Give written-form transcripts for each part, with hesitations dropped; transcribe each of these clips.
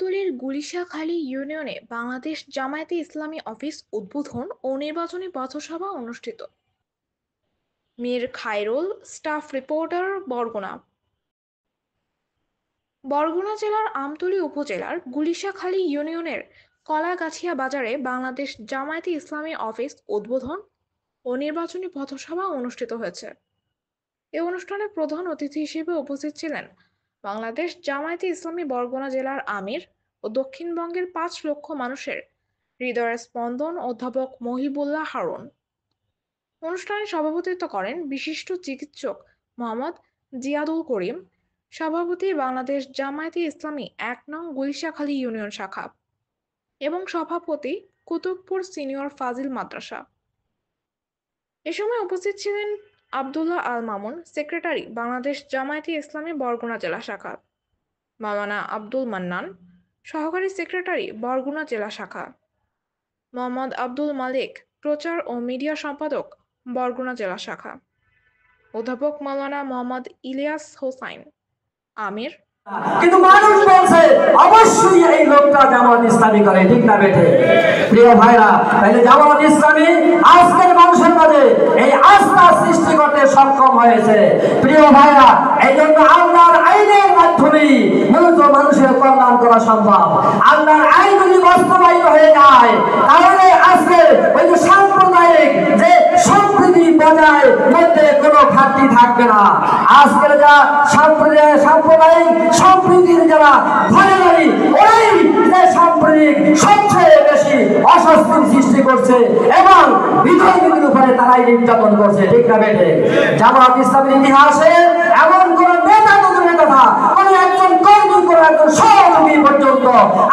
আমতলীর গুলিশাখালী ইউনিয়নে বাংলাদেশ জামায়াতে ইসলামী অফিস উদ্বোধন ও নির্বাচনী পথসভা অনুষ্ঠিত। Mir Khairul, staff reporter, Barguna. বরগুনা জেলার আমতলী উপজেলার গুলিশাখালী ইউনিয়নের কলাগাছিয়া বাজারে বাংলাদেশ জামায়াতে ইসলামী অফিস উদ্বোধন ও নির্বাচনী পথসভা অনুষ্ঠিত হয়েছে। এই অনুষ্ঠানে প্রধান অতিথি হিসেবে উপস্থিত ছিলেন বাংলাদেশ জামায়াতে ইসলামী বরগুনা জেলার আমির ও দক্ষিণবঙ্গের ৫ লক্ষ মানুষের হৃদয়ের স্পন্দন অধ্যাপক মহিবুল্লাহ হারুন। অনুষ্ঠানে সভাপতিত্ব করেন বিশিষ্ট চিকিৎসক মোহাম্মদ জিয়াদুল করিম, সভাপতি বাংলাদেশ জামায়াতে ইসলামী ১ নং গুলিশাখালী ইউনিয়ন শাখা এবং সভাপতি কুতুবপুর সিনিয়র ফাজিল মাদ্রাসা। এ সময় উপস্থিত ছিলেন আব্দুল্লাহ আল মামুন, সেক্রেটারি বাংলাদেশ জামায়াতে ইসলামী বরগুনা জেলা শাখা, মাওলানা আব্দুল মান্নান, সহকারী সেক্রেটারি বরগুনা জেলা শাখা, মোহাম্মদ আব্দুল মালিক, প্রচার ও মিডিয়া সম্পাদক বরগুনা জেলা শাখা, অধ্যাপক মাওলানা মোহাম্মদ ইলিয়াস হোসাইন, আমির। কিন্তু মানুষ বলছে অবশ্যই এই লোকটা জামাত ইসলামী করে, ঠিক না বেঠে? প্রিয় ভাইরা, তাহলে জামাত ইসলামী আজকের মানুষের মাঝে এই আস্থা সৃষ্টি করতে সক্ষম হয়েছে। প্রিয় ভাইরা, এই জন্য আল্লাহর আইনের মাধ্যমে মূলত মানুষের কল্যাণ করা সম্ভব। আল্লাহর আইন যদি বাস্তবায়িত হয়ে যায় তাহলে আজকে ওই যে সাম্প্রদায়িক যে সম্প্রীতি বজায় মধ্যে কোনো ঘাটতি থাকবে না। আজকের যা সাম্প্রদায়িক সম্প্রীতির যারা ভয়কারী, ওই যে সাম্প্রদায়িক সবচেয়ে বেশি অস্বস্তির সৃষ্টি করছে এবং বিধর্মীদের উপরে তারাই নির্যাতন করছে, ঠিক না বেঠে? জামাত ইসলামের ইতিহাসে এমন কোন নেতা তদুরের কথা, কোন একজন কর্মী, কোন একজন সহযোগী পর্যন্ত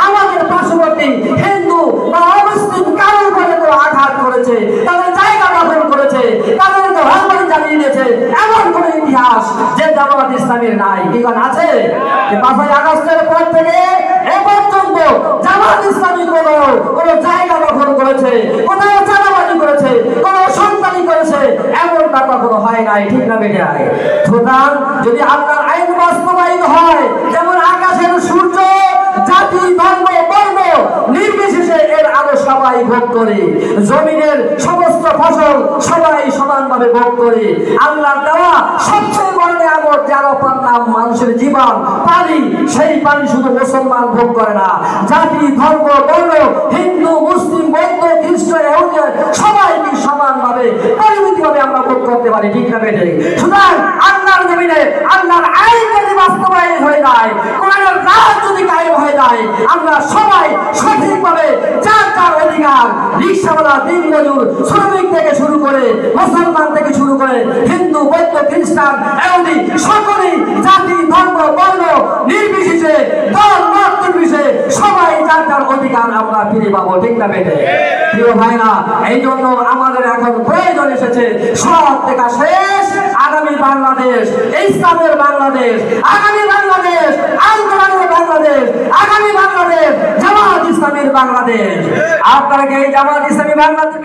আমাদের পার্শ্ববর্তী হিন্দু বা অমুসলিম কারোর উপরে আঘাত করেছে, তাদের জায়গা দখল করেছে, তাদের ধর্মকে জ্বালিয়ে দিয়েছে, এমন কোন ইতিহাস যে জামাত ইসলামের নাই। কি কোন আছে? ৫ই আগস্টের পর থেকে এ পর্যন্ত জামাত ইসলামী কোন জায়গা দখল করেছে, কোথাও চাঁদাবাজি করেছে, কোন সন্তানি করেছে, এমনটা কখনো হয় নাই, ঠিক না বেটে? সুতরাং যদি আপনার আইন বাস্তবায়িত হয়, যেমন আকাশের সূর্য জাতি ধর্ম বর্ণ নির্বিশেষে এর আলো সবাই ভোগ করে, জমিনের সমস্ত ফসল সবাই সমানভাবে ভোগ করে, আল্লাহর দেওয়া সবচেয়ে বড় নিয়ামত যার নাম মানুষের জীবন, পানি, সেই পানি শুধু মুসলমান ভোগ করে না, জাতি ধর্ম বর্ণ হিন্দু মুসলিম বৌদ্ধ খ্রিস্টান ইহুদি সবাইকে সমানভাবে পরিমিতভাবে আমরা ভোগ করতে পারি, ঠিক না বেটে? সুতরাং আল্লাহর জমিনে আল্লাহর আইন যদি বাস্তবায়ন হয়ে যায়, কোরআনের রাজ যদি কায়েম হয়ে যায়, আমরা সবাই সঠিকভাবে যার যার অধিকার, রিক্সাওয়ালা, দিনমজুর, শ্রমিক থেকে শুরু করে মুসলমান থেকে শুরু করে হিন্দু বৌদ্ধ খ্রিস্টান ইহুদি সকলেই জাতি ধর্ম বর্ণ নির্বিশেষে দল মত নির্বিশেষে সবাই যার যার অধিকার আমরা ফিরে পাবো, ঠিক না বেটে? প্রিয় ভাইরা, এই জন্য আমাদের এখন প্রয়োজন এসেছে সব দেখা শেষ আগামী বাংলাদেশ, ইসলামের বাংলাদেশ, আগামী বাংলাদেশ, আল কোরআনের বাংলাদেশ, আগামী বাংলাদেশ জামাত ইসলামের বাংলাদেশ। আপনারা কি এই জামাত ইসলামী বাংলাদেশ